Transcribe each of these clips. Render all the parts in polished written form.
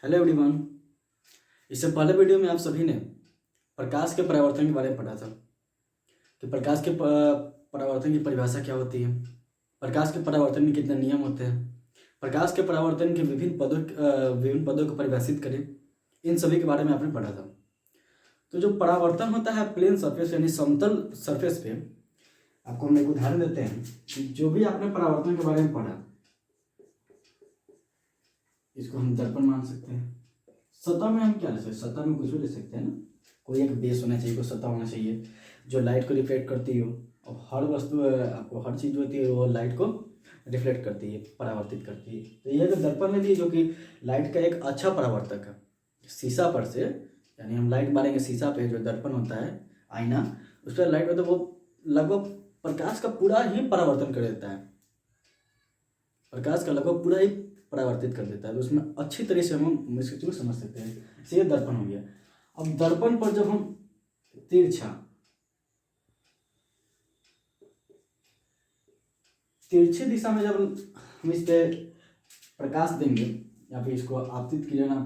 Hello everyone. इससे पहले video में आप सभी ने प्रकाश के परावर्तन के बारे में पढ़ा था कि प्रकाश के परावर्तन की परिभाषा क्या होती है, प्रकाश के परावर्तन में कितने नियम होते हैं, प्रकाश के परावर्तन के विभिन्न पदों को परिभाषित करें, इन सभी के बारे में आपने पढ़ा था। तो जो परावर्तन होता है प्लेन सरफेस यानी समतल सरफेस पे, आपको हम एक उदाहरण देते हैं कि जो भी आपने परावर्तन के बारे में पढ़ा, इसको हम दर्पण मान सकते हैं। सतह में हम क्या ले सकते हैं, सतह में कुछ भी ले सकते हैं ना, कोई एक बेस होना चाहिए, कोई सतह होना चाहिए जो लाइट को रिफ्लेक्ट करती हो। और हर वस्तु आपको हर चीज़ होती है वो लाइट को रिफ्लेक्ट करती है, परावर्तित करती है। तो ये जो दर्पण में भी जो कि लाइट का एक अच्छा परावर्तक है, शीशा पर से यानी हम लाइट मारेंगे शीशा पे, जो दर्पण होता है आईना, उस पर लाइट में तो वो लगभग प्रकाश का पूरा ही परावर्तन कर देता है, प्रकाश का लगभग पूरा ही परावर्तित कर देता है। तो उसमें अच्छी तरह से हम इसकी चीज़ समझ सकते हैं। इसे दर्पण हो गया। अब दर्पण पर जब हम तिरछी दिशा में जब हम इस पे प्रकाश देंगे या फिर इसको आपतित किरण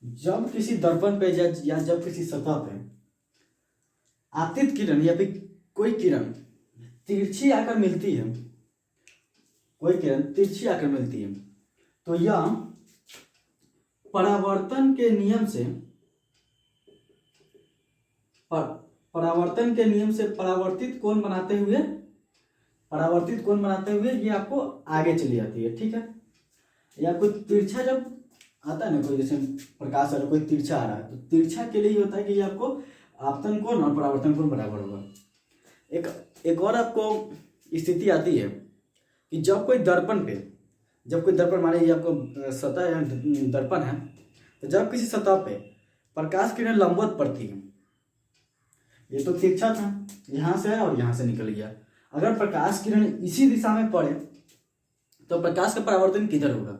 जब किसी दर्पण पे या जब किसी सतह पे आपतित किरण या फिर कोई किरण तिरछी आकर मिलती है, कोई किरण तिरछी आकर मिलती है, तो यह परावर्तन के नियम से परावर्तित कोण बनाते हुए ये आपको आगे चली जाती है। ठीक है, या कोई तिरछा जब आता है ना, कोई जैसे प्रकाश आ रहा है, कोई तिरछा आ रहा है, तो तिरछा के लिए ही होता है कि ये आपको आपतन कोण और परावर्तन कोण बराबर होगा। एक और आपको स्थिति आती है कि जब कोई दर्पण माने ये आपको सतह या दर्पण है, तो जब किसी सतह पे प्रकाश किरण लंबवत पड़ती है, ये तो तिरछा था, यहाँ से है और यहाँ से निकल गया, अगर प्रकाश किरण इसी दिशा में पड़े तो प्रकाश का परावर्तन किधर होगा?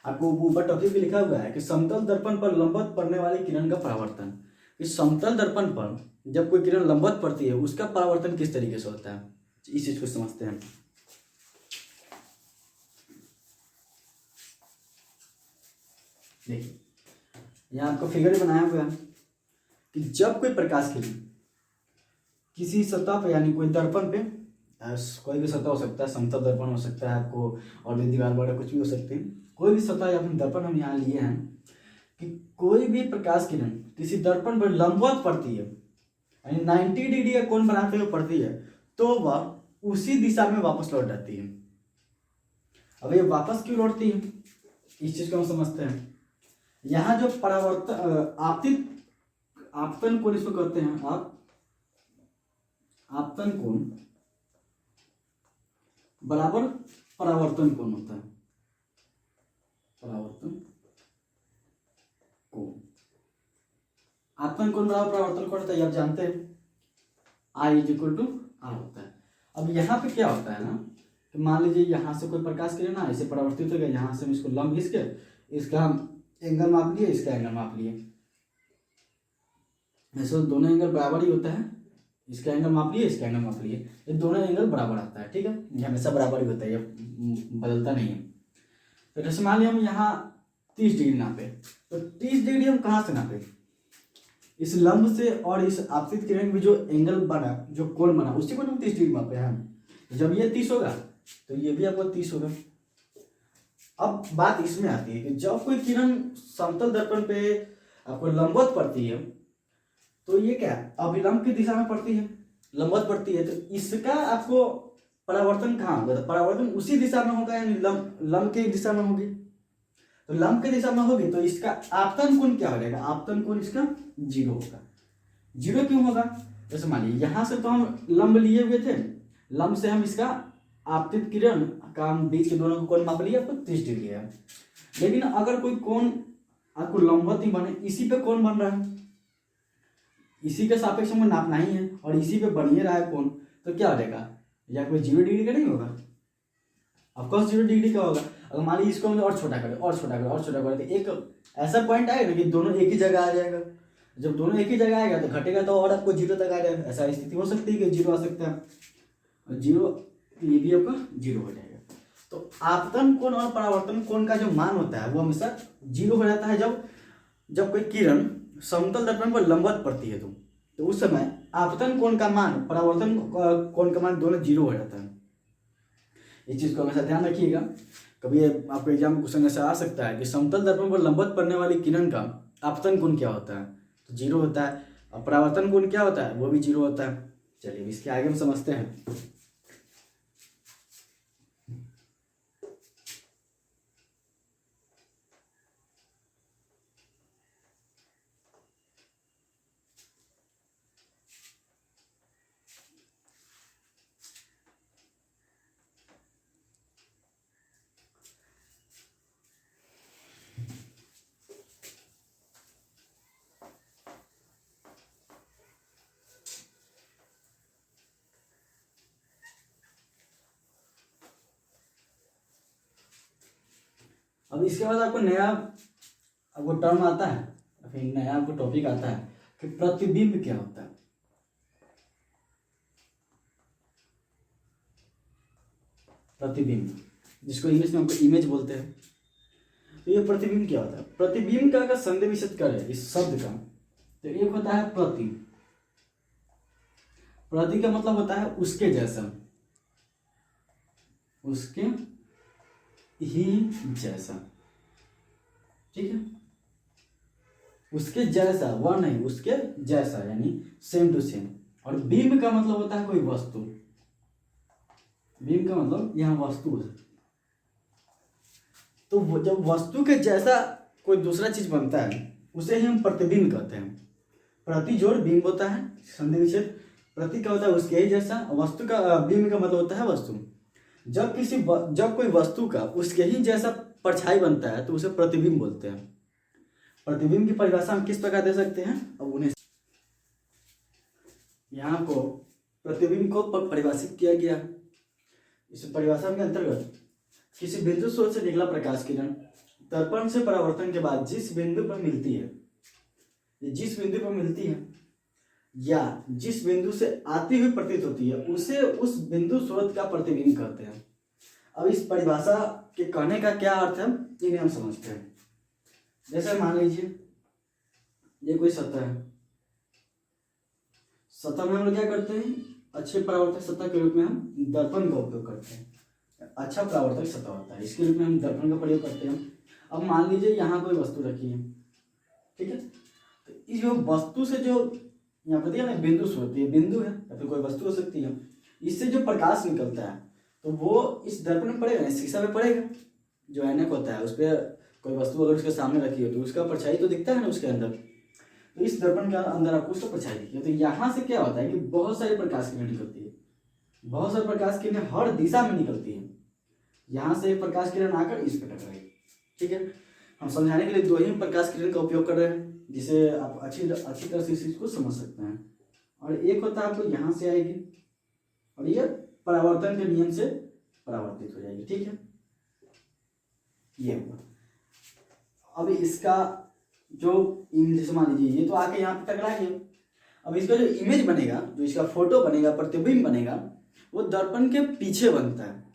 आपको ऊपर टॉपिक पे लिखा हुआ है कि समतल दर्पण पर लंबवत पड़ने वाली किरण का परावर्तन। इस समतल दर्पण पर जब कोई किरण लंबवत पड़ती है उसका परावर्तन किस तरीके से होता है, इस चीज को समझते हैं। देखिए यहाँ आपको फिगर बनाया हुआ है कि जब कोई प्रकाश किरण किसी सतह पे यानी कोई दर्पण पे, कोई भी सतह हो सकता है, समतल दर्पण हो सकता है आपको, और भी दीवार वगैरह कुछ भी हो सकते हैं, कोई भी सतह या फिर दर्पण हम यहाँ लिए हैं कि कोई भी प्रकाश किरण किसी दर्पण पर लंबवत पड़ती है यानी 90 डिग्री का कोण बनाते हुए पड़ती है, तो वह उसी दिशा में वापस लौट जाती है। अब ये वापस क्यों लौटती है, इस चीज को हम समझते हैं। यहाँ जो आपतन कोण इसको कहते हैं, आपतन कोण बराबर परावर्तन कोण होता है, परावर्तन कोण, आपतन कोण बराबर परावर्तन कोण होता है, आप जानते हैं I = R होता है। अब यहाँ पे क्या होता है ना कि मान लीजिए यहाँ से कोई प्रकाश किरण ना इसे परावर्तित हो गया, यहाँ से हम इसको लंब खींच इसका हम एंगल माप लिए, इसका एंगल माप लिए, ऐसे दोनों एंगल बराबर ही होता है, इसका एंगल माप लिए, इसका एंगल माप लिए, ये दोनों एंगल बराबर आता है। ठीक है, ये हमेशा बराबर ही होता है, ये बदलता नहीं है। तो जैसे मान लिया हम यहाँ 30 डिग्री नापे, तो 30 डिग्री हम कहाँ से नापे, इस लंब से, और इस आपतित किरण में जो एंगल बना, जो कोण बना, उसी को हम 30 डिग्री मापे हैं। जब ये 30 होगा तो ये भी आपको 30 होगा। अब बात इसमें आती है कि जब कोई किरण समतल दर्पण पे आपको लंबवत पड़ती है, तो ये क्या अभिलंब की दिशा में पड़ती है, लंबवत पड़ती है, तो इसका आपको परावर्तन कहाँ होगा, तो परावर्तन उसी दिशा में होगा, यानी लंब की दिशा में होगी। तो लंब की दिशा में होगी तो इसका आपतन कोण क्या हो जाएगा, आपतन कोण इसका 0 होगा। 0 क्यों होगा, जैसे मानिए यहाँ से तो हम लंब लिए हुए थे, लंब से हम इसका आपतित किरण का बीच के दोनों कोण माप लिया, आपको 30 डिग्री है। लेकिन अगर कोई कोण आपको लंबवत ही बने, इसी पे कोण बन रहा है, इसी के सापेक्ष में नापना ही है और इसी पे बन ही रहा है कोण, तो क्या हो जाएगा, या कोई 0 डिग्री का नहीं होगा, ऑफकोर्स 0 डिग्री का होगा। अगर मान लीजिए इसको हम और छोटा करें तो एक ऐसा पॉइंट आएगा ना कि दोनों एक ही जगह आ जाएगा। जब दोनों एक ही जगह आएगा तो घटेगा तो और आपको 0 तक आ जाएगा। ऐसा स्थिति हो सकती है कि 0 आ सकता है, 0 तो ये भी आपका 0 हो जाएगा। तो आपतन कोण और परावर्तन कोण का जो मान होता है वो हमेशा 0 हो जाता है जब कोई किरण समतल दर्पण पर लंबवत पड़ती है तो उस समय आपतन कोण का मान परावर्तन कोण का मान दोनों 0 हो जाता है। इस चीज को हमेशा ध्यान रखिएगा। कभी आपको एग्जाम में क्वेश्चन ऐसा आ सकता है कि समतल दर्पण पर लंबवत पड़ने वाली किरण का आपतन कोण क्या होता है, तो 0 होता है। और परावर्तन कोण क्या होता है, वो भी 0 होता है। चलिए इसके आगे हम समझते हैं। अब इसके बाद आपको नया आपको टर्म आता है, फिर नया आपको टॉपिक आता है कि प्रतिबिंब क्या होता है। प्रतिबिंब, जिसको इंग्लिश में हमको इमेज बोलते हैं। तो ये प्रतिबिंब क्या होता है? प्रतिबिंब का अगर संदेह करें इस शब्द का, तो एक होता है प्रति। प्रति का मतलब होता है उसके जैसा, उसके ही जैसा, ठीक है। उसके जैसा, वह नहीं, उसके जैसा यानी सेम टू सेम। और बिंब का मतलब होता है कोई वस्तु। बिंब का मतलब यहाँ वस्तु है। तो जब वस्तु के जैसा कोई दूसरा चीज बनता है उसे ही हम प्रतिबिंब कहते हैं। प्रति जोड़ बिंब होता है, संधि विच्छेद। प्रति का होता है उसके ही जैसा, वस्तु का बिंब का मतलब होता है वस्तु। जब कोई वस्तु का उसके ही जैसा परछाई बनता है तो उसे प्रतिबिंब बोलते हैं। प्रतिबिंब की परिभाषा हम किस प्रकार दे सकते हैं, अब उन्हें यहाँ को प्रतिबिंब को परिभाषित किया गया। इस परिभाषा के अंतर्गत किसी बिंदु स्रोत से निकला प्रकाश किरण दर्पण से परावर्तन के बाद जिस बिंदु पर मिलती है, जिस बिंदु पर मिलती है या जिस बिंदु से आती हुई प्रतीत होती है उसे उस बिंदु स्रोत का प्रतिबिंब कहते हैं। अब इस परिभाषा के कहने का क्या अर्थ है इन्हें हम समझते हैं। जैसे मान लीजिए ये कोई सतह है, सतह में हम लोग क्या करते हैं, अच्छे परावर्तक सतह के रूप में हम दर्पण का उपयोग करते हैं। अच्छा परावर्तक सतह होता है, इसके रूप में हम दर्पण का प्रयोग करते हैं। अब मान लीजिए यहाँ कोई वस्तु रखी है, ठीक है। तो इस जो वस्तु से जो यहाँ पर दिया ना बिंदु स्रोत, ये बिंदु है या फिर कोई वस्तु हो सकती है, इससे जो प्रकाश निकलता है तो वो इस दर्पण में पड़ेगा, शीशा में पड़ेगा। जो ऐनक होता है उस पर कोई वस्तु अगर उसके सामने रखी हो तो उसका परछाई तो दिखता है ना उसके अंदर। तो इस दर्पण के अंदर आपको उसका परछाई दिखी है। तो यहाँ से क्या होता है कि बहुत सारी प्रकाश किरणें निकलती है, बहुत सारी प्रकाश किरणें हर दिशा में निकलती है। यहाँ से एक प्रकाश किरण आकर इस पर टकराएगी, ठीक है। हम समझाने के लिए दो ही प्रकाश किरण का उपयोग कर रहे हैं जिसे आप अच्छी तरह से इस चीज को समझ सकते हैं। और एक होता है आपको यहाँ से आएगी और ये परावर्तन के नियम से परावर्तित हो जाएगी, ठीक है। ये हुआ। अब इसका जो इमेज मान लीजिए ये तो आके यहाँ पे टकरा गया। अब इसका जो इमेज बनेगा, जो इसका फोटो बनेगा, प्रतिबिंब बनेगा, वो दर्पण के पीछे बनता है।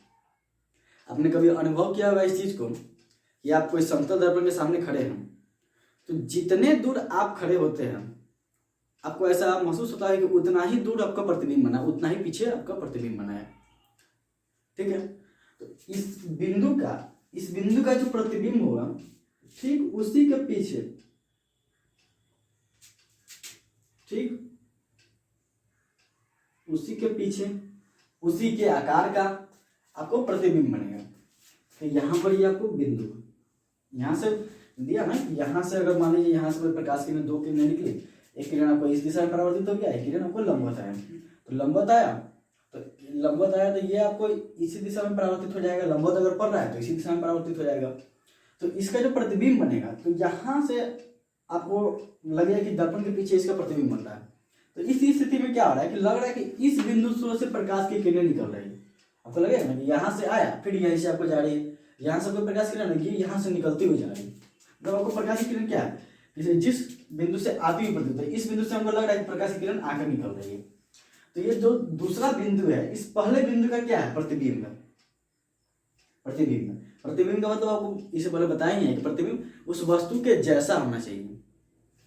आपने कभी अनुभव किया होगा इस चीज को कि आप कोई समतल दर्पण के सामने खड़े हैं तो जितने दूर आप खड़े होते हैं आपको ऐसा महसूस होता है कि उतना ही दूर आपका प्रतिबिंब बना, उतना ही पीछे आपका प्रतिबिंब बना है, ठीक है। तो इस बिंदु का जो प्रतिबिंब होगा ठीक उसी के पीछे, ठीक उसी के पीछे उसी के आकार का आपको प्रतिबिंब बनेगा। तो यहाँ पर ये आपको बिंदु यहाँ से दिया ना, यहाँ से अगर मान लीजिए यहाँ से प्रकाश किरण दो किरणें निकली, एक किरण आपको इस दिशा में परावर्तित हो गया, एक किरण आपको लंबवत आया। तो लंबवत आया तो ये आपको इसी दिशा में परावर्तित हो जाएगा। लंबवत अगर पड़ रहा है तो इसी दिशा में परावर्तित हो जाएगा। तो इसका जो प्रतिबिंब बनेगा तो यहाँ से आपको लगेगा कि दर्पण के पीछे इसका प्रतिबिंब बन रहा है। तो इस स्थिति में क्या हो रहा है कि लग रहा है कि इस बिंदु स्रोत से प्रकाश की किरणें निकल रही है। आपको लगेगा ना कि यहाँ से आया फिर यहीं से आपको जा रही है, यहाँ से कोई प्रकाश किरण लगी यहाँ से निकलती हुई जा रही है। तो आपको प्रकाश की किरण क्या है, जैसे जिस बिंदु से आती हुई प्रतीत होती है, इस बिंदु से हमको लग रहा है कि प्रकाश की किरण आकर निकल रही है। तो ये जो दूसरा बिंदु है, इस पहले बिंदु का क्या है? प्रतिबिंब। प्रतिबिंब प्रतिबिंब का मतलब आपको इससे पहले बताया ही है कि प्रतिबिंब उस वस्तु के जैसा होना चाहिए।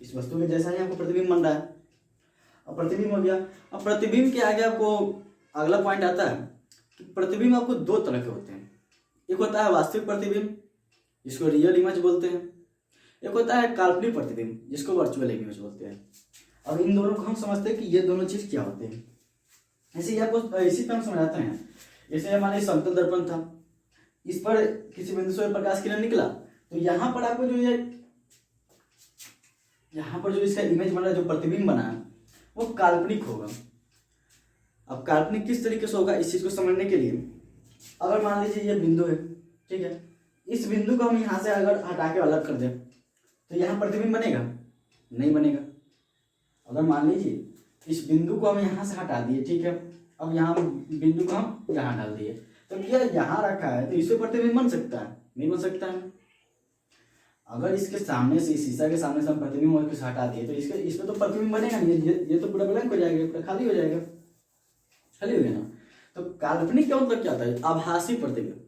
इस वस्तु के जैसा ही आपको प्रतिबिंब बन रहा है। अब प्रतिबिंब हो गया। अब प्रतिबिंब के आगे आपको अगला पॉइंट आता है कि प्रतिबिंब आपको दो तरह के होते हैं। एक होता है वास्तविक प्रतिबिंब, जिसको रियल इमेज बोलते हैं। एक होता है काल्पनिक प्रतिबिंब, जिसको वर्चुअल इमेज बोलते हैं। अब इन दोनों को हम समझते हैं कि ये दोनों चीज क्या होते हैं। ऐसे आपको इसी तरह समझाते हैं। जैसे हमारे समतल दर्पण था, इस पर किसी बिंदु से प्रकाश किरण निकला, तो यहाँ पर आपको जो ये यहाँ पर जो इसका इमेज बना, जो प्रतिबिंब बना है, वो काल्पनिक होगा। अब काल्पनिक किस तरीके से होगा, इस चीज को समझने के लिए अगर मान लीजिए ये बिंदु है, ठीक है, इस बिंदु को हम यहाँ से अगर हटा के अलग कर दें तो यहाँ प्रतिबिंब बनेगा? नहीं बनेगा। अगर मान लीजिए इस बिंदु को हम यहाँ से हटा दिए, ठीक है, अब यहाँ बिंदु को हम यहाँ डाल दिए, तो क्या यहाँ रखा है तो इससे प्रतिबिंब बन सकता है? नहीं बन सकता है। अगर इसके सामने से, शीशा के सामने से हम प्रतिबिंब और कुछ हटा दिए तो इसमें तो प्रतिबिंब बनेगा नहीं, ये तो पूरा ब्लैंक हो जाएगा, पूरा खाली हो जाएगा, खाली हो गया ना। तो काल्पनिक का मतलब क्या होता है? आभासी प्रतिबिंब।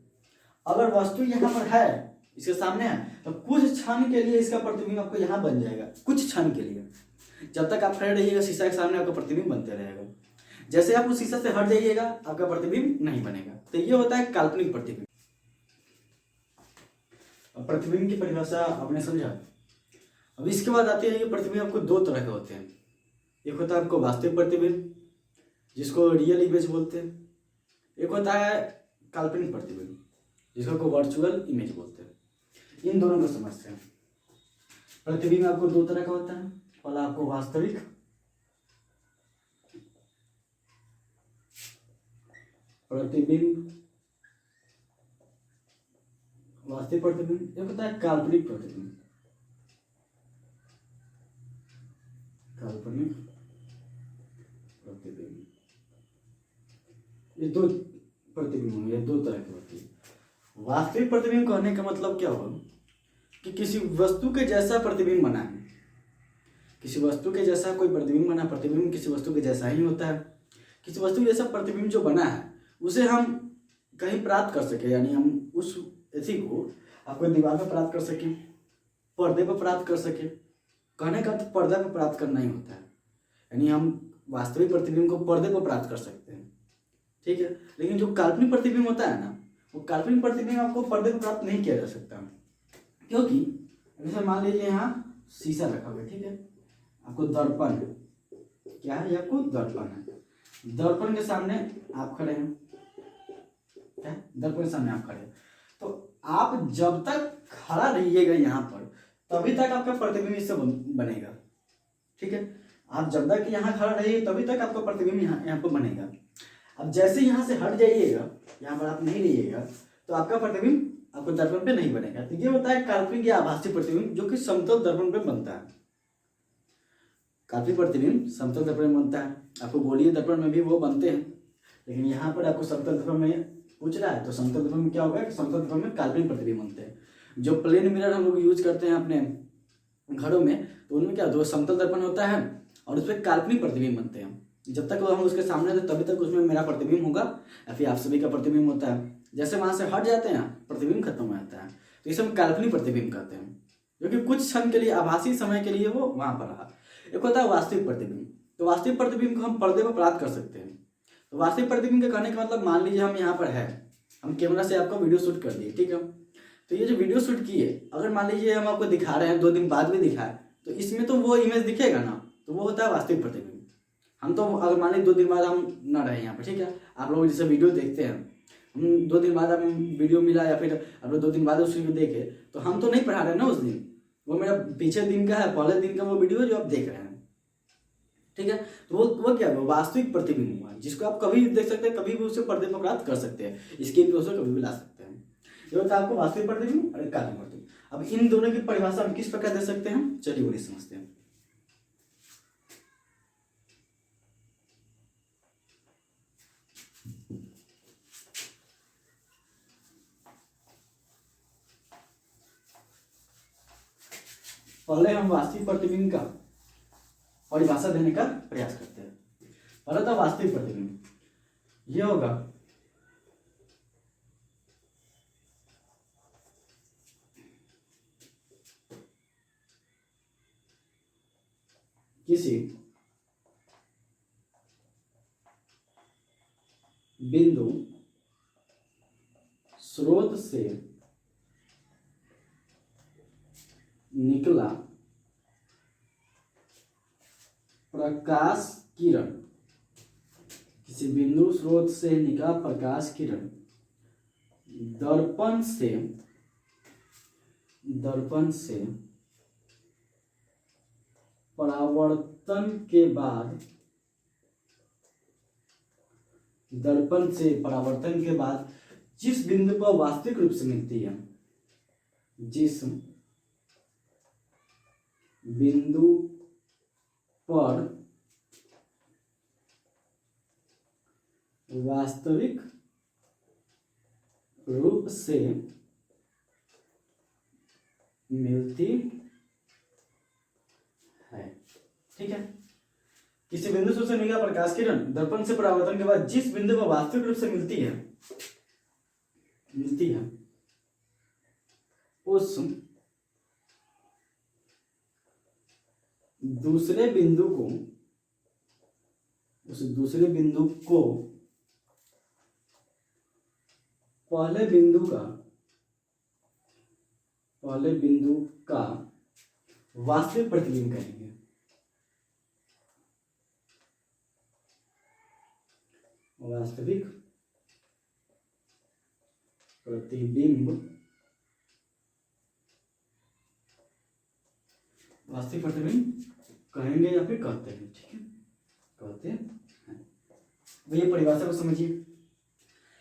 अगर वस्तु यहाँ पर है, इसके सामने है, तो कुछ क्षण के लिए इसका प्रतिबिंब आपको यहाँ बन जाएगा, कुछ क्षण के लिए। जब तक आप खड़े रहिएगा शीशा के सामने, आपका प्रतिबिंब बनते रहेगा। जैसे आप उस शीशा से हट जाइएगा, आपका प्रतिबिंब नहीं बनेगा। तो ये होता है काल्पनिक प्रतिबिंब। अब प्रतिबिंब की परिभाषा आपने समझा। अब इसके बाद आते हैं, ये प्रतिबिंब आपको दो तरह के होते हैं। एक होता है आपको वास्तविक प्रतिबिंब, जिसको रियल इमेज बोलते हैं। एक होता है काल्पनिक प्रतिबिंब, जिसको वर्चुअल इमेज बोलते हैं। इन दोनों को समझते हैं। प्रतिबिंब आपको दो तरह का होता है। पहला आपको वास्तविक, प्रतिबिंब, वास्तविक प्रतिबिंब। एक होता है काल्पनिक प्रतिबिंब, काल्पनिक प्रतिबिंब। ये दो प्रतिबिंब होंगे, ये दो तरह के होते हैं। वास्तविक प्रतिबिंब कहने का मतलब क्या होगा कि किसी वस्तु के जैसा प्रतिबिंब बना है। किसी वस्तु के जैसा कोई प्रतिबिंब बना, प्रतिबिंब किसी वस्तु के जैसा ही होता है। किसी वस्तु के जैसा प्रतिबिंब जो बना है उसे हम कहीं प्राप्त कर सके, यानी हम उस इसी को आपको दीवार पर प्राप्त कर सके, पर्दे पर प्राप्त कर सके। कहने का तो पर्दा पर प्राप्त करना ही होता है, यानी हम वास्तविक प्रतिबिंब को पर्दे पर प्राप्त कर सकते हैं, ठीक है। लेकिन जो काल्पनिक प्रतिबिंब होता है ना, वो काल्पनिक प्रतिबिंब आपको पर्दे पर प्राप्त नहीं किया जा सकता, क्योंकि जैसे मान लीजिए यहाँ शीशा रखा हुआ है, ठीक है, आपको दर्पण है, क्या है, आपको दर्पण है। दर्पण के सामने आप खड़े हैं, क्या, दर्पण के सामने आप खड़े हैं, तो आप जब तक खड़ा रहिएगा यहाँ पर, तभी तक आपका प्रतिबिंब इससे बनेगा, ठीक है। आप जब तक यहाँ खड़ा रहिए तभी तक आपका प्रतिबिंब यहाँ पर बनेगा। अब जैसे यहाँ से हट जाइएगा, यहाँ पर आप नहीं रहिएगा, तो आपका प्रतिबिंब आपको दर्पण पे नहीं बनेगा। तो ये होता है काल्पनिक या आभासी प्रतिबिंब, जो कि समतल दर्पण पे बनता है। काल्पनिक प्रतिबिंब समतल दर्पण में बनता है, आपको गोलीय दर्पण में भी वो बनते हैं, लेकिन यहाँ पर आपको समतल दर्पण में पूछ रहा है, तो समतल दर्पण में क्या होगा कि समतल दर्पण में काल्पनिक प्रतिबिंब बनते हैं। जो प्लेन मिरर हम लोग यूज करते हैं अपने घरों में, तो उनमें क्या दो समतल दर्पण होता है और उसमें काल्पनिक प्रतिबिंब बनते हैं। जब तक हम उसके सामने थे तभी तक उसमें मेरा प्रतिबिंब होगा या फिर आप सभी का प्रतिबिंब होता है। जैसे वहां से हट जाते हैं प्रतिबिंब खत्म हो जाता है, तो इसे हम काल्पनिक प्रतिबिंब कहते हैं, जो कि कुछ क्षण के लिए, आभासी समय के लिए वो वहां पर रहा। एक होता है वास्तविक प्रतिबिंब, तो वास्तविक प्रतिबिंब को हम पर्दे पर प्राप्त कर सकते हैं। तो वास्तविक प्रतिबिंब के कहने का मतलब, मान लीजिए हम यहाँ पर है, हम कैमरा से आपको वीडियो शूट कर दिए, ठीक है, तो ये जो वीडियो शूट किए, अगर मान लीजिए हम आपको दिखा रहे हैं, 2 दिन बाद भी दिखाए, तो इसमें तो वो इमेज दिखेगा ना, तो वो होता है वास्तविक प्रतिबिंब। हम तो अगर मान लीजिए 2 दिन बाद हम ना रहे यहाँ पर, ठीक है, आप लोग जैसे वीडियो देखते हैं, हम 2 दिन बाद हम वीडियो मिला या फिर आप लोग 2 दिन बाद उस वीडियो देखे, तो हम तो नहीं पढ़ा रहे ना उस दिन, वो मेरा पीछे दिन का है, पहले दिन का वो वीडियो जो आप देख रहे हैं, ठीक है। तो वो क्या है, वास्तविक प्रतिबिंब हुआ, जिसको आप कभी भी देख सकते हैं, कभी भी उसे पर्दे पर प्राप्त कर सकते हैं, स्क्रीन पे उसे कभी भी ला सकते हैं। ये होता है आपको वास्तविक प्रतिबिंब और काल्पनिक प्रतिबिंब। अब इन दोनों की परिभाषा हम किस प्रकार दे सकते हैं, चलिए उन्हें समझते हैं। पहले हम वास्तविक प्रतिबिंब का परिभाषा देने का प्रयास करते हैं। पहला था वास्तविक प्रतिबिंब, ये होगा किसी बिंदु स्रोत से निकला प्रकाश किरण, किसी बिंदु स्रोत से निकला प्रकाश किरण दर्पण से परावर्तन के बाद, दर्पण से परावर्तन के बाद जिस बिंदु पर वास्तविक रूप से मिलती है, जिस बिंदु पर वास्तविक रूप से मिलती है, ठीक है। किसी बिंदु से निकला प्रकाश किरण दर्पण से परावर्तन के बाद जिस बिंदु पर वास्तविक रूप से मिलती है उस दूसरे बिंदु को पहले बिंदु का वास्तविक प्रतिबिंब कहेंगे। वास्तविक प्रतिबिंब, वास्तविक प्रतिबिंब कहेंगे या फिर कहते हैं, ठीक है, कहते हैं। ये परिभाषा को समझिए।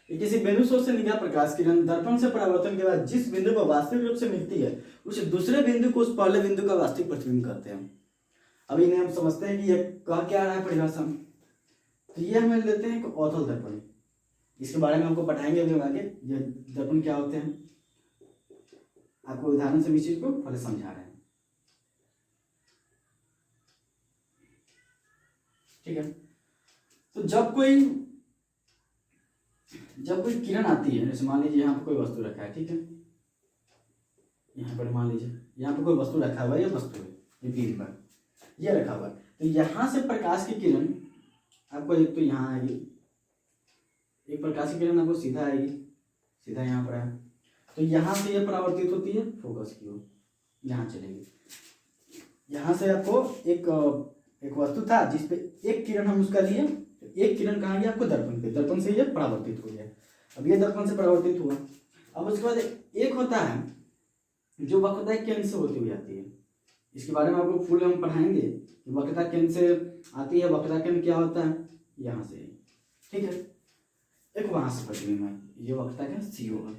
किसी बिंदु स्रोत से निकला प्रकाश किरण दर्पण से परावर्तन के बाद जिस बिंदु पर वास्तविक रूप से मिलती है उस दूसरे बिंदु को उस पहले बिंदु का वास्तविक प्रतिबिंब कहते हैं। अब इन्हें हम समझते हैं कि यह कह क्या रहा है परिभाषा में। तो ये हमें लेते हैं अवतल दर्पण, इसके बारे में हमको पढ़ाएंगे अभी आगे ये दर्पण क्या होते हैं। आपको उदाहरण से इस चीज को पहले समझा रहे हैं, ठीक है। तो जब कोई किरण आती है, जैसे मान लीजिए यहाँ पर कोई वस्तु रखा है, ठीक है, यहाँ पर मान लीजिए यहाँ पर कोई वस्तु रखा हुआ है, ये वस्तु है, ये बीम पर ये रखा हुआ है। तो यहाँ से प्रकाश की किरण आपको एक तो यहाँ आएगी, एक प्रकाश की किरण आपको सीधा आएगी, सीधा यहाँ पर है। तो यहाँ से ये परावर्तित होती है फोकस की ओर, यहाँ चलेगी। यहाँ से आपको एक वस्तु था जिसपे एक किरण हम उसका लिए, एक किरण कहाँ गया आपको दर्पण पे, दर्पण से ये परावर्तित हो गया। अब ये दर्पण से परावर्तित हुआ। अब उसके बाद एक होता है जो वक्रता केंद्र से होती हुई आती है, इसके बारे में आपको फुल हम पढ़ाएंगे कि वक्रता केंद्र से आती है। वक्रता केंद्र क्या होता है, यहाँ से, ठीक है। एक वहां से प्रतिबिंब है, ये वक्रता केंद्र सी होगा।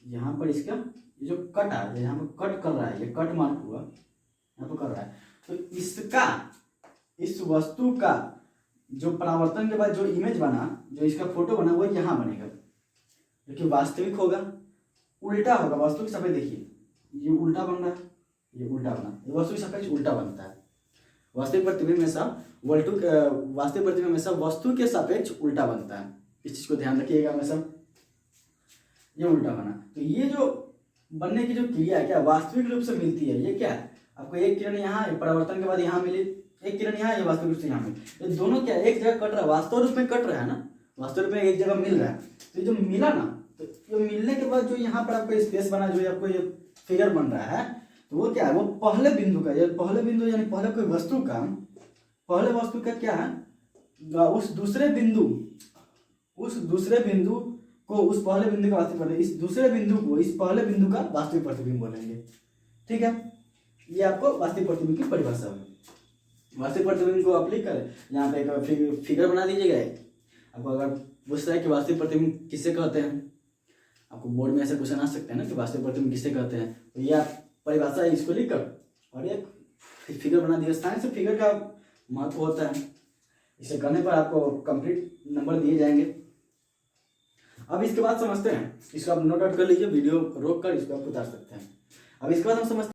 यहाँ पर इसका ये जो कट है, यहाँ पर कट कर रहा है, ये कट मार्क हुआ यहाँ पर कर रहा है। तो इसका, इस वस्तु का जो परावर्तन के बाद जो इमेज बना, जो इसका फोटो बना, वो यहाँ बनेगा, जो कि वास्तविक होगा, उल्टा होगा। वस्तु के सापेक्ष देखिए, ये उल्टा बन रहा है, ये उल्टा बना, ये वस्तु के सापेक्ष उल्टा बनता है। वास्तविक प्रतिबिंब में सब वास्तविक प्रतिबिंब में सब वस्तु के सापेक्ष उल्टा बनता है। इस चीज को ध्यान रखिएगा हमेशा, ये उल्टा बना। तो ये जो बनने की जो क्रिया है क्या वास्तविक रूप से मिलती है, ये क्या है, आपको एक किरण यहाँ परावर्तन के बाद यहाँ मिली, एक किरण यहाँ, ये वास्तविक रूप से यहाँ मिली। ये दोनों क्या एक जगह कट रहा है, वास्तव रूप में कट रहा है ना, वास्तव रूप में एक जगह मिल रहा है। तो ये जो मिला ना, तो ये मिलने के बाद जो यहाँ पर आपको स्पेस बना, जो आपको ये फिगर बन रहा है, तो वो क्या है, वो पहले बिंदु का, ये पहले बिंदु यानी पहले कोई वस्तु का, पहले वस्तु का क्या है, उस दूसरे बिंदु को उस पहले बिंदु का वास्तविक प्रतिबिंब, इस दूसरे बिंदु को इस पहले बिंदु का वास्तविक प्रतिबिंब बोलेंगे, ठीक है। ये आपको वास्तविक प्रतिबिंब की परिभाषा है। वास्तविक प्रतिबिंब को आप लिख कर यहाँ पे एक फिगर बना दीजिएगा। आपको अगर पूछ रहा है कि वास्तविक प्रतिबिंब किसे कहते हैं, आपको बोर्ड में ऐसे क्वेश्चन आ सकते हैं ना कि वास्तविक प्रतिबिंब किसे कहते हैं, तो ये आप परिभाषा है, इसको लिख कर और एक फिगर बना दिया। साइंस से फिगर का महत्व होता है, इसे करने पर आपको कंप्लीट नंबर दिए जाएंगे। अब इसके बाद समझते हैं, इसको आप नोट आउट कर लीजिए, वीडियो रोक कर इसको आप उतार सकते हैं। अब इसके बाद हम समझते हैं